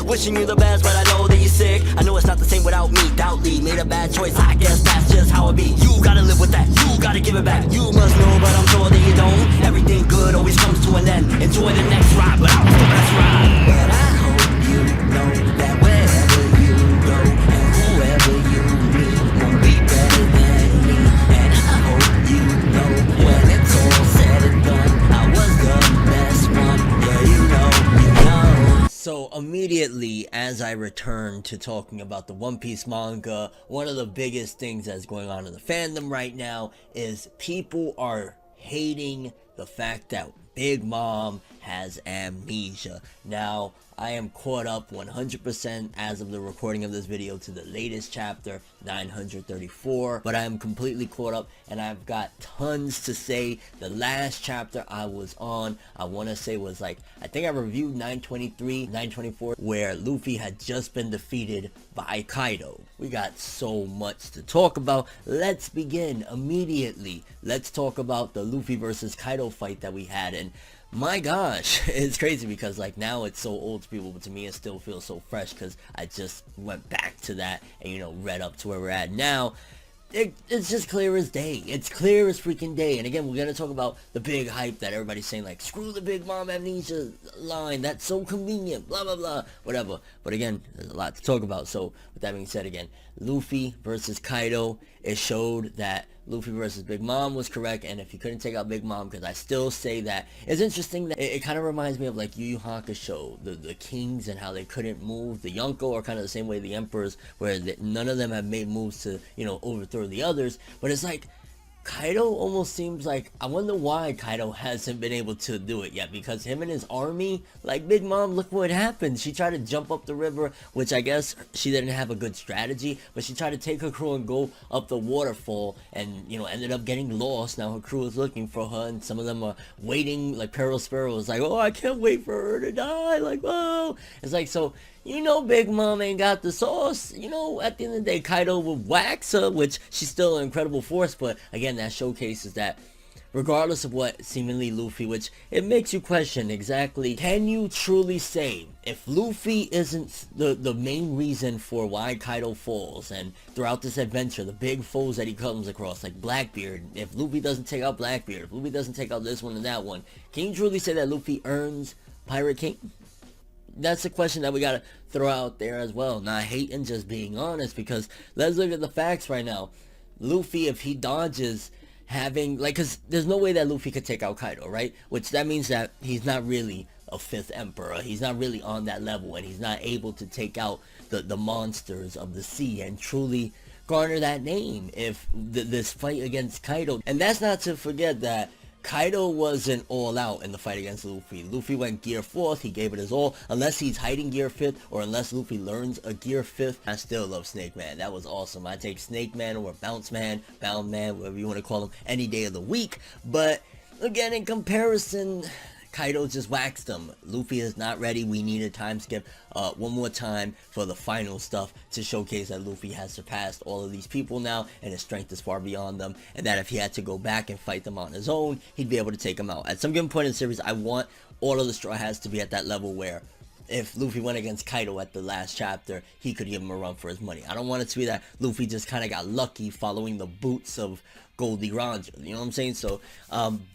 Wishing you the best, but I know that you're sick. I know it's not the same without me, doubtly made a bad choice, I guess that's just how it be. You gotta live with that, you gotta give it back. You must know, but I'm sure that you don't. Everything good always comes to an end. Enjoy the next ride, but I was the best ride. But I hope you know that wherever you go and whoever you meet won't be better than me. And I hope you know when it's all said and done, I was the best one. Yeah, you know. So immediately as I return to talking about the One Piece manga, one of the biggest things that's going on in the fandom right now is people are hating the fact that Big Mom has amnesia. Now, I am caught up 100% as of the recording of this video to the latest chapter, 934, but I am completely caught up and I've got tons to say. The last chapter I was on, I want to say was like, I think I reviewed 923, 924, where Luffy had just been defeated by Kaido. We got so much to talk about. Let's begin immediately. Let's talk about the Luffy versus Kaido fight that we had, and my gosh, it's crazy because like now it's so old to people, but to me it still feels so fresh because I just went back to that and, you know, read up to where we're at now. It's just clear as day. It's clear as freaking day. And again, we're going to talk about the big hype that everybody's saying, like, screw the Big Mom amnesia line. That's so convenient. Blah, blah, blah. Whatever. But again, there's a lot to talk about. So, with that being said, again, Luffy versus Kaido. It showed that Luffy versus Big Mom was correct, and if you couldn't take out Big Mom, because I still say that, it's interesting that it kind of reminds me of like Yu Yu Hakusho, the kings and how they couldn't move. The Yonko are kind of the same way the emperors, where none of them have made moves to, you know, overthrow the others, but it's like Kaido almost seems like, I wonder why Kaido hasn't been able to do it yet, because him and his army, like Big Mom, look what happened. She tried to jump up the river, which I guess she didn't have a good strategy, but she tried to take her crew and go up the waterfall and, you know, ended up getting lost. Now her crew is looking for her and some of them are waiting, like Peril Sparrow is like, oh, I can't wait for her to die, like, whoa. It's like, so, you know, Big Mom ain't got the sauce. You know, at the end of the day, Kaido would wax her, which she's still an incredible force, but again, that showcases that regardless of what seemingly Luffy, which it makes you question exactly, can you truly say if Luffy isn't the main reason for why Kaido falls, and throughout this adventure, the big foes that he comes across, like Blackbeard, if Luffy doesn't take out Blackbeard, if Luffy doesn't take out this one and that one, can you truly say that Luffy earns Pirate King? That's a question that we gotta throw out there as well. Not hating, just being honest, because let's look at the facts right now. Luffy, if he dodges having, like, because there's no way that Luffy could take out Kaido, right? Which that means that he's not really a fifth emperor. He's not really on that level, and he's not able to take out the monsters of the sea and truly garner that name if this fight against Kaido. And that's not to forget that Kaido wasn't all out in the fight against Luffy. Luffy went gear 4th, he gave it his all, unless he's hiding gear 5th, or unless Luffy learns a gear 5th. I still love Snake Man, that was awesome. I take Snake Man or Bounce Man, Bound Man, whatever you want to call him, any day of the week. But again, in comparison, Kaido just waxed him. Luffy is not ready. We need a time skip one more time for the final stuff to showcase that Luffy has surpassed all of these people now and his strength is far beyond them, and that if he had to go back and fight them on his own, he'd be able to take them out. At some given point in the series, I want all of the Straw Hats to be at that level where if Luffy went against Kaido at the last chapter, he could give him a run for his money. I don't want it to be that Luffy just kind of got lucky following the boots of Goldie Roger, you know what I'm saying? So,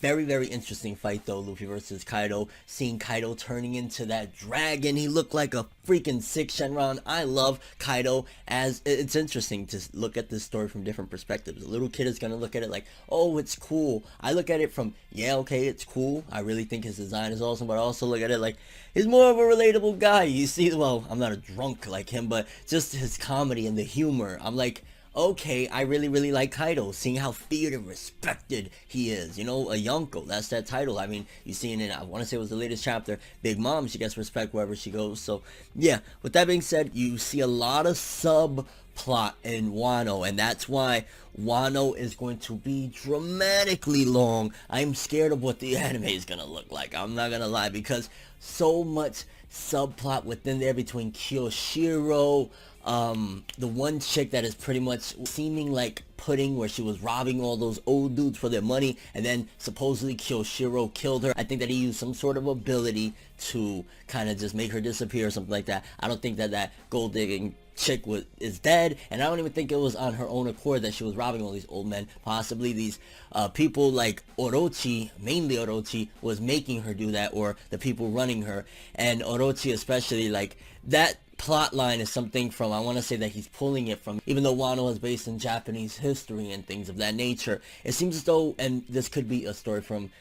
very, very interesting fight though, Luffy versus Kaido. Seeing Kaido turning into that dragon, he looked like a freaking 6 Shenron. I love Kaido, as it's interesting to look at this story from different perspectives. A little kid is gonna look at it like, oh, it's cool. I look at it from, yeah, okay, it's cool. I really think his design is awesome, but I also look at it like, he's more of a relatable guy. You see, well, I'm not a drunk like him, but just his comedy and the humor. I'm like, okay, I really, really like Kaido, seeing how feared and respected he is. You know, a Yonko, that's that title. I mean, you see in, I want to say it was the latest chapter, Big Mom, she gets respect wherever she goes. So, yeah, with that being said, you see a lot of subplot in Wano, and that's why Wano is going to be dramatically long. I'm scared of what the anime is going to look like. I'm not going to lie, because so much subplot within there between Kyoshiro, the one chick that is pretty much seeming like Pudding, where she was robbing all those old dudes for their money, and then supposedly Kyoshiro killed her. I think that he used some sort of ability to kind of just make her disappear or something like that. I don't think that that gold digging chick is dead, and I don't even think it was on her own accord that she was robbing all these old men. Possibly these people like Orochi, mainly Orochi, was making her do that, or the people running her. And Orochi especially, like, that plot line is something from, I want to say that he's pulling it from, even though Wano is based in Japanese history and things of that nature, it seems as though, and this could be a story from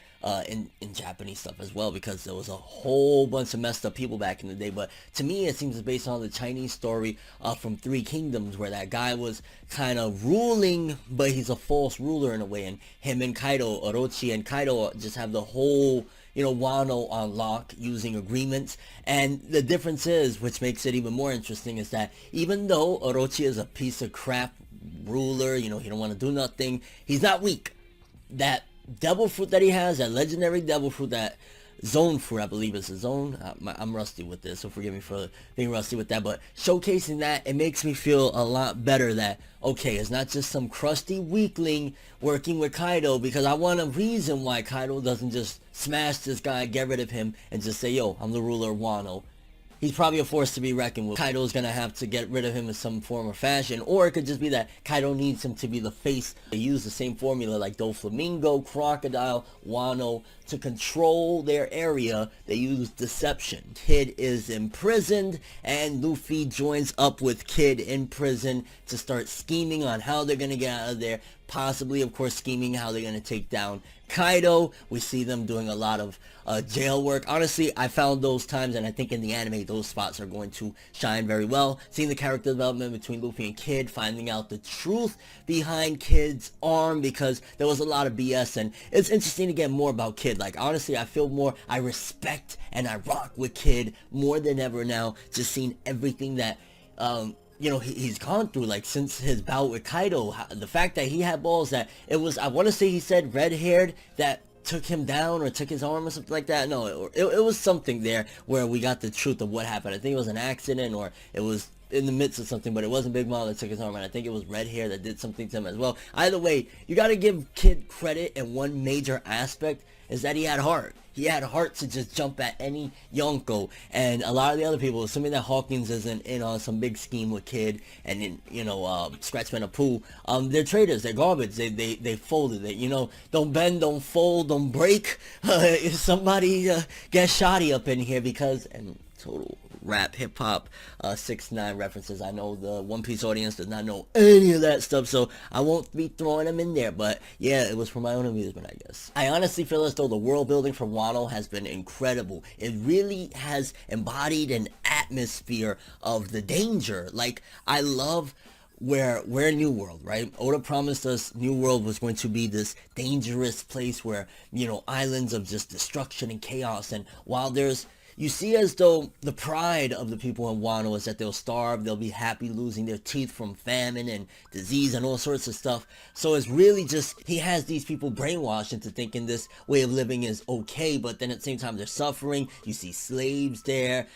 in Japanese stuff as well, because there was a whole bunch of messed up people back in the day. But to me, it seems it's based on the Chinese story from Three Kingdoms, where that guy was kind of ruling, but he's a false ruler in a way, and him and Kaido, Orochi and Kaido, just have the whole, you know, Wano on lock using agreements. And the difference is, which makes it even more interesting, is that even though Orochi is a piece of crap ruler, you know, he don't want to do nothing, he's not weak. That devil fruit that he has, that legendary devil fruit, that zone fruit, I believe it's a zone. I'm rusty with this, so forgive me for being rusty with that, but showcasing that, it makes me feel a lot better that, okay, it's not just some crusty weakling working with Kaido, because I want a reason why Kaido doesn't just smash this guy, get rid of him, and just say, yo, I'm the ruler of Wano. He's probably a force to be reckoned with. Kaido's gonna have to get rid of him in some form or fashion, or it could just be that Kaido needs him to be the face. They use the same formula like Doflamingo, Crocodile, Wano. To control their area, they use deception. Kid is imprisoned, and Luffy joins up with Kid in prison to start scheming on how they're gonna get out of there. Possibly, of course, scheming how they're gonna take down Kaido. We see them doing a lot of jail work. Honestly, I found those times, and I think in the anime those spots are going to shine very well. Seeing the character development between Luffy and Kid, finding out the truth behind Kid's arm, because there was a lot of BS, and it's interesting to get more about Kid. Like, honestly, I feel more, I respect and I rock with Kid more than ever now, just seeing everything that you know, he's gone through, like, since his bout with Kaido. The fact that he had balls, that it was, I want to say he said red-haired, that took him down or took his arm or something like that. No, it was something there where we got the truth of what happened. I think it was an accident, or it was in the midst of something, but it wasn't Big Mom that took his arm, and I think it was Red Hair that did something to him as well. Either way, you gotta give Kid credit, and one major aspect is that he had heart. He had heart to just jump at any Yonko, and a lot of the other people, assuming that Hawkins isn't in on some big scheme with Kid, and then, you know, Scratchman and Pooh, they're traitors, they're garbage, they folded it, you know, don't bend, don't fold, don't break. If somebody gets shoddy up in here, because, and total rap, hip-hop, 6ix9ine references. I know the One Piece audience does not know any of that stuff, so I won't be throwing them in there, but yeah, it was for my own amusement, I guess. I honestly feel as though the world building for Wano has been incredible. It really has embodied an atmosphere of the danger. Like, I love where we're New World, right? Oda promised us New World was going to be this dangerous place where, you know, islands of just destruction and chaos, and while there's, you see as though the pride of the people in Wano is that they'll starve, they'll be happy losing their teeth from famine and disease and all sorts of stuff. So it's really just, he has these people brainwashed into thinking this way of living is okay, but then at the same time they're suffering. You see slaves there.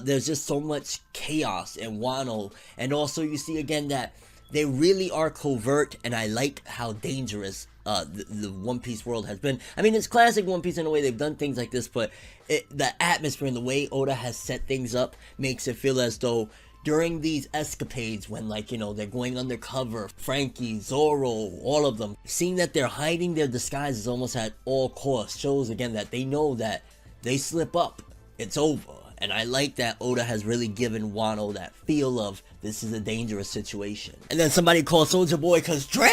There's just so much chaos in Wano. And also you see again that they really are covert, and I like how dangerous the One Piece world has been. I mean, it's classic One Piece in a way. They've done things like this, but the atmosphere and the way Oda has set things up makes it feel as though during these escapades, when, like, you know, they're going undercover, Frankie, Zoro, all of them, seeing that they're hiding their disguises almost at all costs shows again that they know that they slip up, it's over. And I like that Oda has really given Wano that feel of, this is a dangerous situation. And then somebody called Soulja Boy cause Drake!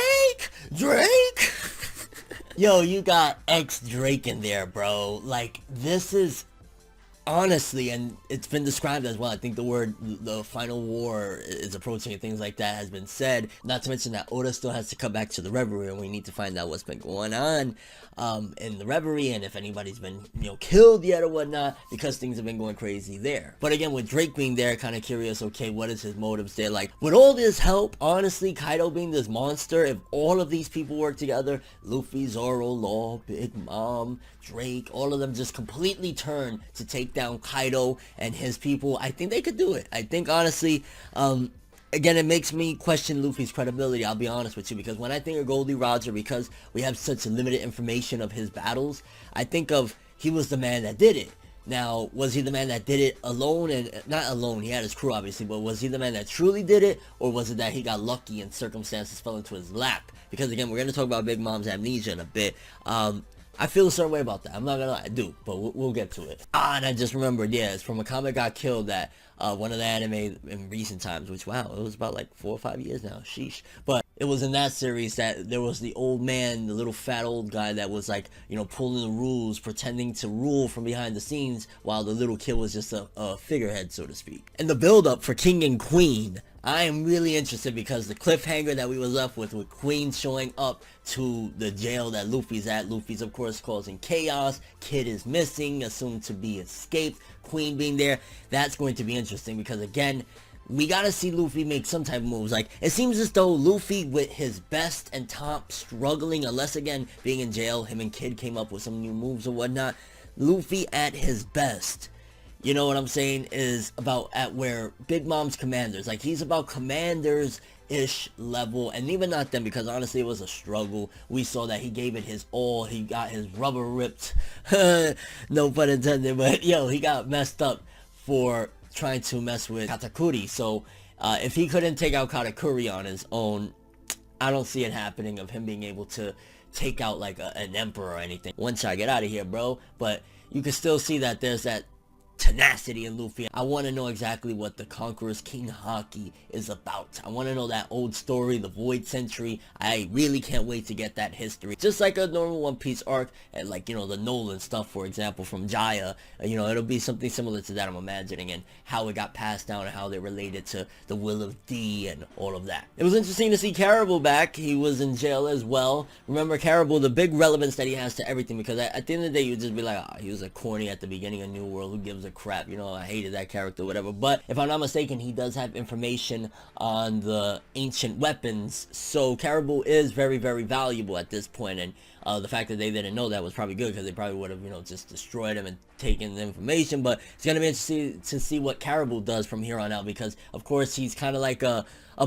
Yo, you got ex-Drake in there, bro. Like, this is, honestly, and it's been described as well, I think the word, the final war is approaching and things like that has been said. Not to mention that Oda still has to come back to the Reverie, and we need to find out what's been going on in the Reverie, and if anybody's been, you know, killed yet or whatnot, because things have been going crazy there. But again, with Drake being there, kind of curious, okay, what is his motives there? Like, with all this help, honestly, Kaido being this monster, if all of these people work together, Luffy, Zoro, Law, Big Mom, Drake, all of them just completely turn to take down Kaido and his people, I think they could do it. I think, honestly, again, it makes me question Luffy's credibility, I'll be honest with you, because when I think of Goldie Roger, because we have such limited information of his battles, I think of he was the man that did it. Now, was he the man that did it alone? And not alone, he had his crew obviously, but was he the man that truly did it? Or was it that he got lucky and circumstances fell into his lap? Because again, we're going to talk about Big Mom's amnesia in a bit. I feel a certain way about that. I'm not gonna lie, I do, but we'll get to it. And I just remembered, yeah, it's from a comic got killed that one of the anime in recent times, which, wow, it was about like 4 or 5 years now, sheesh. But it was in that series that there was the old man, the little fat old guy that was like, you know, pulling the rules, pretending to rule from behind the scenes, while the little kid was just a figurehead, so to speak. And the build up for King and Queen, I am really interested, because the cliffhanger that we were left with Queen showing up to the jail that Luffy's at. Luffy's of course causing chaos. Kid is missing, assumed to be escaped. Queen being there. That's going to be interesting, because again, we gotta see Luffy make some type of moves. Like, it seems as though Luffy with his best and top struggling, unless again being in jail, him and Kid came up with some new moves or whatnot. Luffy at his best, you know what I'm saying, is about at where Big Mom's commanders, like he's about commanders-ish level, and even not them, because honestly it was a struggle. We saw that he gave it his all, he got his rubber ripped, no pun intended, but yo, he got messed up for trying to mess with Katakuri. So if he couldn't take out Katakuri on his own, I don't see it happening of him being able to take out like an emperor or anything. Once I get out of here, bro. But you can still see that there's that tenacity in Luffy. I want to know exactly what the Conqueror's King Haki is about. I want to know that old story, the Void Century. I really can't wait to get that history. Just like a normal One Piece arc, and like, you know, the Nolan stuff, for example, from Jaya. You know, it'll be something similar to that, I'm imagining, and how it got passed down and how they related to the Will of D and all of that. It was interesting to see Caribou back. He was in jail as well. Remember Caribou, the big relevance that he has to everything, because at the end of the day, you'd just be like, oh, he was a corny at the beginning of New World. Who gives a crap? You know, I hated that character, whatever. But if I'm not mistaken, he does have information on the ancient weapons, so Caribou is very, very valuable at this point. And the fact that they didn't know that was probably good, because they probably would have, you know, just destroyed him and taken the information. But it's gonna be interesting to see what Caribou does from here on out, because of course he's kind of like a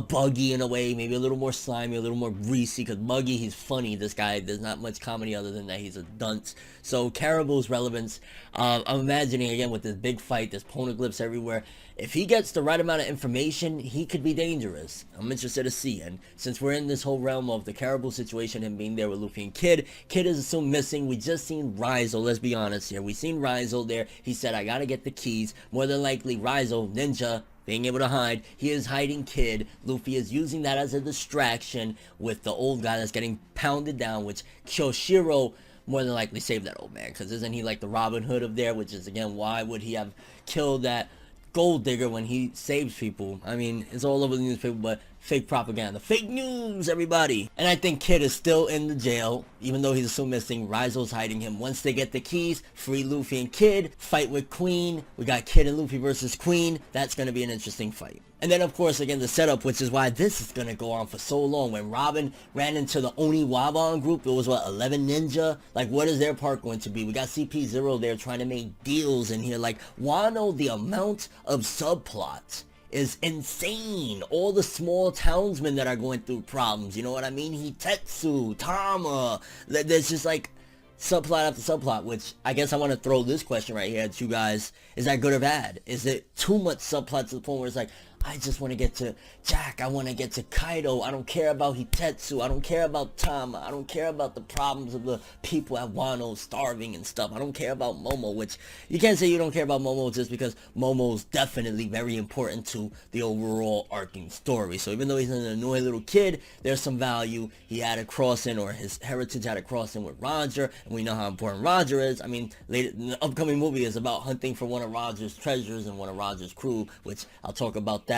Buggy in a way, maybe a little more slimy, a little more greasy, because Buggy, he's funny. This guy, there's not much comedy other than that he's a dunce. So Caribou's relevance, I'm imagining, again, with this big fight, there's poneglyphs everywhere. If he gets the right amount of information, he could be dangerous. I'm interested to see. And since we're in this whole realm of the Caribou situation, him being there with Luffy and Kid is assumed missing. We just seen Rizzo, let's be honest here. We seen Rizzo there. He said, I gotta get the keys. More than likely, Rizzo, ninja, being able to hide, he is hiding Kid. Luffy is using that as a distraction with the old guy that's getting pounded down, which Kyoshiro more than likely saved that old man, because isn't he like the Robin Hood of there? Which is, again, why would he have killed that gold digger when he saves people? I mean, it's all over the newspaper, but fake propaganda. Fake news, everybody. And I think Kid is still in the jail, even though he's still missing. Rizzo's hiding him. Once they get the keys, free Luffy and Kid, fight with Queen. We got Kid and Luffy versus Queen. That's going to be an interesting fight. And then, of course, again, the setup, which is why this is going to go on for so long. When Robin ran into the Oniwaban group, it was, what, 11 ninja? Like, what is their part going to be? We got CP0 there trying to make deals in here. Like, Wano, the amount of subplots is insane. All the small townsmen that are going through problems, you know what I mean? Hitetsu, Tama, there's just like subplot after subplot, which I guess I want to throw this question right here at you guys. Is that good or bad? Is it too much subplot to the point where it's like, I just want to get to Jack, I want to get to Kaido, I don't care about Hitetsu, I don't care about Tama, I don't care about the problems of the people at Wano starving and stuff, I don't care about Momo, which you can't say you don't care about Momo just because Momo's definitely very important to the overall arcing story. So even though he's an annoying little kid, there's some value. He had a crossing, or his heritage had a crossing with Roger, and we know how important Roger is. I mean, later, the upcoming movie is about hunting for one of Roger's treasures and one of Roger's crew, which I'll talk about that,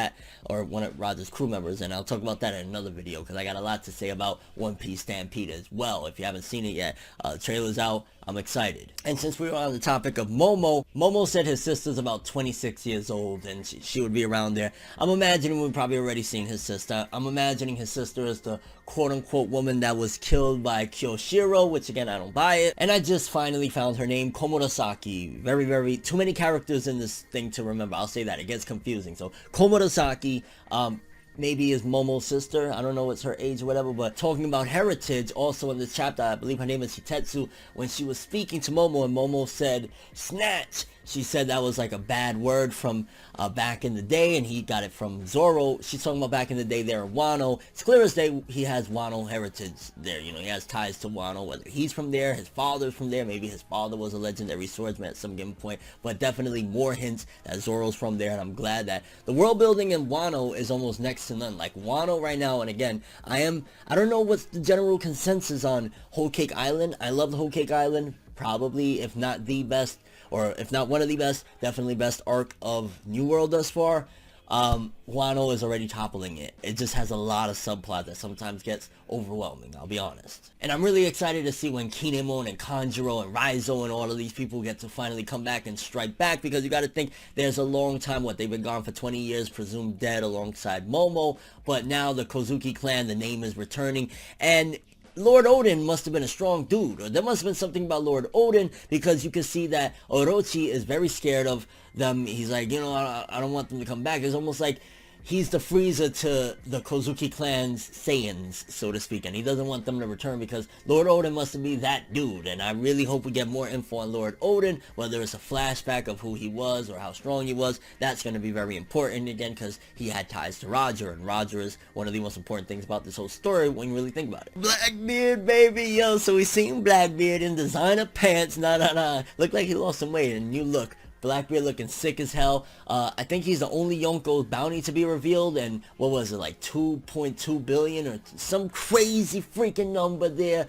or one of Roger's crew members, and I'll talk about that in another video, because I got a lot to say about One Piece Stampede as well. If you haven't seen it yet, trailer's out, I'm excited. And since we were on the topic of Momo said his sister's about 26 years old, and she would be around there. I'm imagining we've probably already seen his sister. I'm imagining his sister is the quote-unquote woman that was killed by Kyoshiro, which again, I don't buy it. And I just finally found her name, Komurasaki. Very, too many characters in this thing to remember. I'll say that, it gets confusing. So Komurasaki, maybe is Momo's sister. I don't know what's her age or whatever, but talking about heritage, also in this chapter, I believe her name is Hitetsu, when she was speaking to Momo and Momo said, snatch, she said that was like a bad word from back in the day, and he got it from Zoro. She's talking about back in the day there in Wano. It's clear as day he has Wano heritage there. You know, he has ties to Wano, whether he's from there, his father's from there, maybe his father was a legendary swordsman at some given point, but definitely more hints that Zoro's from there, and I'm glad that the world building in Wano is almost next to none. Like Wano right now, and again, I don't know what's the general consensus on Whole Cake Island. I love the Whole Cake Island, probably, if not the best, or if not one of the best, definitely best arc of New World thus far. Wano is already toppling it. It just has a lot of subplot that sometimes gets overwhelming, I'll be honest. And I'm really excited to see when Kinemon and Kanjuro and Raizo and all of these people get to finally come back and strike back, because you gotta think there's a long time, they've been gone for 20 years, presumed dead alongside Momo, but now the Kozuki clan, the name is returning, and Lord Odin must have been a strong dude, or there must have been something about Lord Odin, because you can see that Orochi is very scared of them. He's like, you know, I don't want them to come back. It's almost like he's the Frieza to the Kozuki clan's Saiyans, so to speak, and he doesn't want them to return because Lord Odin must be that dude, and I really hope we get more info on Lord Odin, whether it's a flashback of who he was or how strong he was. That's going to be very important again, because he had ties to Roger, and Roger is one of the most important things about this whole story when you really think about it. Blackbeard, baby, yo, so we seen Blackbeard in designer pants, looked like he lost some weight, and new look. Blackbeard looking sick as hell. I think he's the only Yonko bounty to be revealed, and what was it, like 2.2 billion or some crazy freaking number there,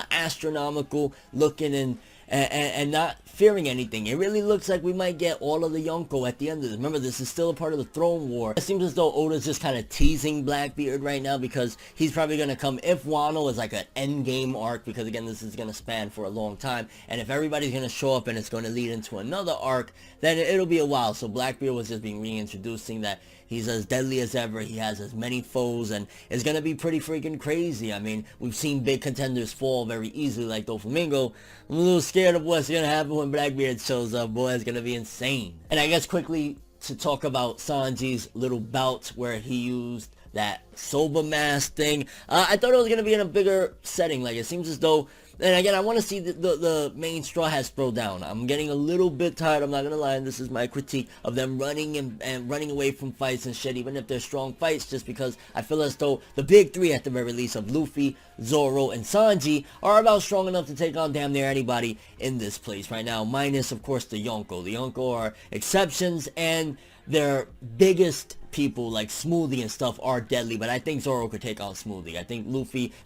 astronomical looking, and not fearing anything. It really looks like we might get all of the Yonko at the end of this. Remember, this is still a part of the Throne War. It seems as though Oda's just kind of teasing Blackbeard right now, because he's probably going to come if Wano is like an endgame arc, because again, this is going to span for a long time, and if everybody's going to show up and it's going to lead into another arc, then it'll be a while. So Blackbeard was just being reintroducing that he's as deadly as ever, he has as many foes, and it's going to be pretty freaking crazy. I mean, we've seen big contenders fall very easily like Doflamingo. I'm a little scared of what's going to happen when Blackbeard shows up. Boy, it's going to be insane. And I guess quickly to talk about Sanji's little bout where he used that soba mask thing. I thought it was going to be in a bigger setting. Like, it seems as though, and again, I want to see the main Straw Hats throw down. I'm getting a little bit tired, I'm not going to lie, and this is my critique of them running and running away from fights and shit, even if they're strong fights, just because I feel as though the big three at the very least of Luffy, Zoro, and Sanji are about strong enough to take on damn near anybody in this place right now, minus, of course, the Yonko. The Yonko are exceptions, and their biggest people like Smoothie and stuff are deadly, but I think Zoro could take out Smoothie. I think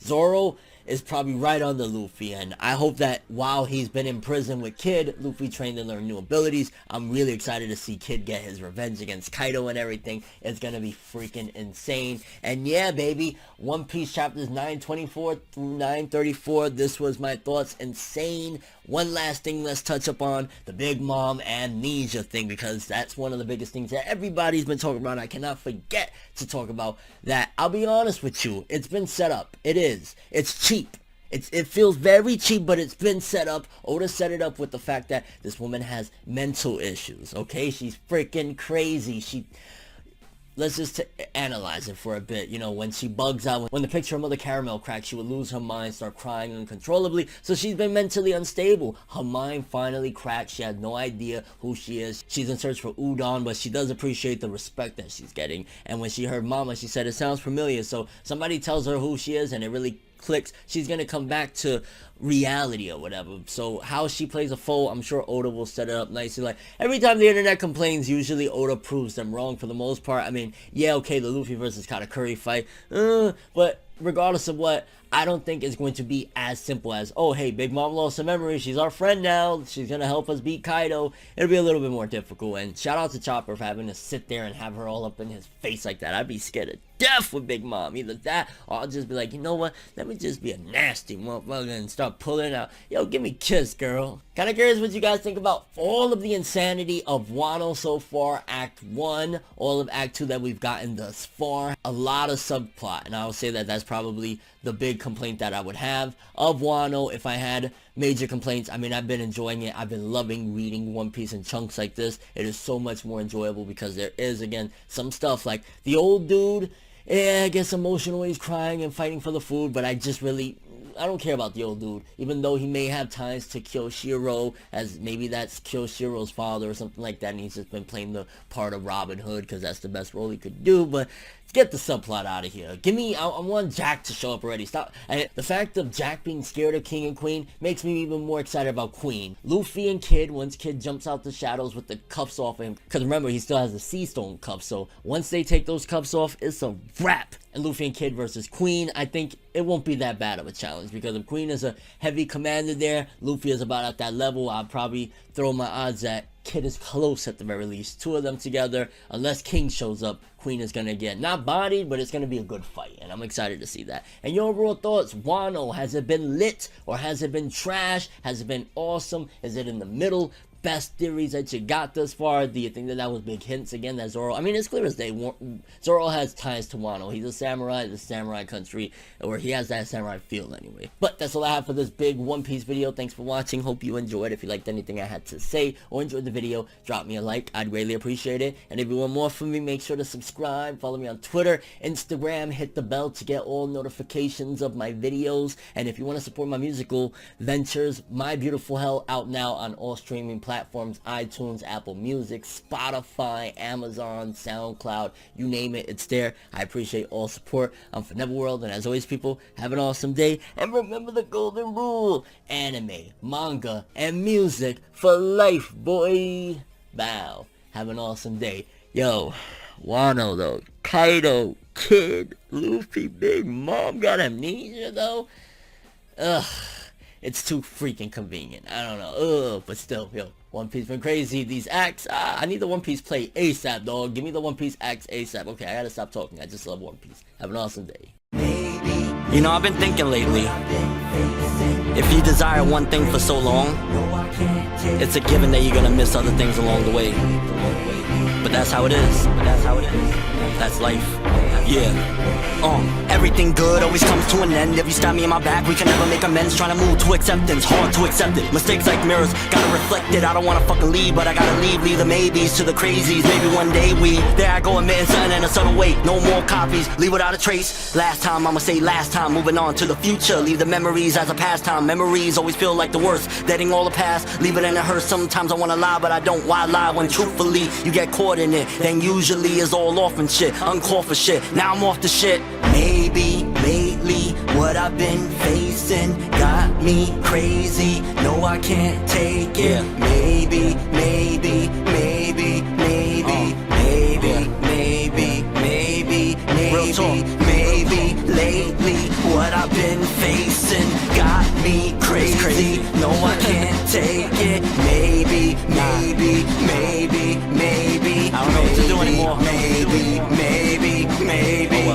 Zoro is probably right under Luffy, and I hope that while he's been in prison with Kid, Luffy trained and learned new abilities. I'm really excited to see Kid get his revenge against Kaido and everything. It's gonna be freaking insane. And yeah, baby, One Piece chapters 924 through 934, this was my thoughts. Insane. One last thing let's touch upon, the Big Mom Amnesia thing, because that's one of the biggest things that everybody's been talking about. I cannot forget to talk about that. I'll be honest with you, it's been set up. It is. It's cheap. It feels very cheap, but it's been set up. Oda set it up with the fact that this woman has mental issues, okay? She's freaking crazy. Let's just analyze it for a bit. You know, when she bugs out, when the picture of Mother Caramel cracks, she would lose her mind, start crying uncontrollably. So she's been mentally unstable. Her mind finally cracked. She had no idea who she is. She's in search for Udon, but she does appreciate the respect that she's getting. And when she heard Mama, she said, it sounds familiar. So somebody tells her who she is, and it really clicks. She's gonna come back to reality or whatever. So how she plays a foe, I'm sure Oda will set it up nicely. Like, every time the internet complains, usually Oda proves them wrong for the most part. I mean, yeah, okay, the Luffy versus Katakuri fight, but regardless of what, I don't think it's going to be as simple as, oh, hey, Big Mom lost her memory, she's our friend now, she's gonna help us beat Kaido. It'll be a little bit more difficult, and shout out to Chopper for having to sit there and have her all up in his face like that. I'd be scared to death with Big Mom. Either that, or I'll just be like, you know what, let me just be a nasty motherfucker and start pulling out, yo, give me a kiss, girl. Kinda curious what you guys think about all of the insanity of Wano so far, Act 1, all of Act 2 that we've gotten thus far. A lot of subplot, and I will say that that's probably the big complaint that I would have of Wano if I had major complaints. I mean, I've been enjoying it. I've been loving reading One Piece in chunks like this. It is so much more enjoyable because there is, again, some stuff like the old dude yeah, I guess emotionally he's crying and fighting for the food, but I don't care about the old dude, even though he may have ties to Kyoshiro, as maybe that's Kyoshiro's father or something like that, and he's just been playing the part of Robin Hood because that's the best role he could do. But get the subplot out of here. I want Jack to show up already. Stop. And the fact of Jack being scared of King and Queen makes me even more excited about Queen. Luffy and Kid, once Kid jumps out the shadows with the cuffs off him, because remember, he still has the Sea Stone cuffs, so once they take those cuffs off, it's a wrap. And Luffy and Kid versus Queen, I think it won't be that bad of a challenge, because if Queen is a heavy commander there, Luffy is about at that level. I'll probably throw my odds at Kid is close at the very least. Two of them together, unless King shows up, Queen is going to get not bodied, but it's going to be a good fight, and I'm excited to see that. And your overall thoughts, Wano, has it been lit, or has it been trash? Has it been awesome? Is it in the middle? Best theories that you got thus far? Do you think that was big hints again that Zoro, I mean, it's clear as day, Zoro has ties to Wano. He's a samurai, the samurai country, or he has that samurai feel anyway. But that's all I have for this big One Piece video. Thanks for watching. Hope you enjoyed. If you liked anything I had to say or enjoyed the video, drop me a like. I'd greatly appreciate it. And if you want more from me, make sure to subscribe. Follow me on Twitter, Instagram. Hit the bell to get all notifications of my videos. And if you want to support my musical ventures, My Beautiful Hell out now on all streaming platforms, iTunes, Apple Music, Spotify, Amazon, SoundCloud, you name it, it's there. I appreciate all support. I'm ForneverWorld, and as always, people, have an awesome day, and remember the golden rule: anime, manga, and music for life, boy. Bow. Have an awesome day. Yo, Wano though, Kaido, Kid, Luffy, Big Mom got amnesia though. Ugh. It's too freaking convenient. I don't know. Ugh, but still, yo, One Piece been crazy. These acts, I need the One Piece play ASAP, dog. Give me the One Piece acts ASAP. Okay, I gotta stop talking. I just love One Piece. Have an awesome day. You know, I've been thinking lately, if you desire one thing for so long, it's a given that you're gonna miss other things along the way. But that's how it is. That's life. Yeah. Everything good always comes to an end. If you stab me in my back, we can never make amends. Trying to move to acceptance, hard to accept it. Mistakes like mirrors, gotta reflect it. I don't wanna fucking leave, but I gotta leave. Leave the maybes to the crazies. Maybe one day there I go, admitting something in a subtle way. No more copies, leave without a trace. Last time, I'ma say last time. Moving on to the future, leave the memories as a pastime. Memories always feel like the worst, deading all the past, leave it in a hearse. Sometimes I wanna lie, but I don't. Why lie when truthfully you get caught in it? Then usually it's all off and shit, uncalled for shit. Now I'm off the shit. Maybe lately what I've been facing got me crazy. No, I can't take it. Maybe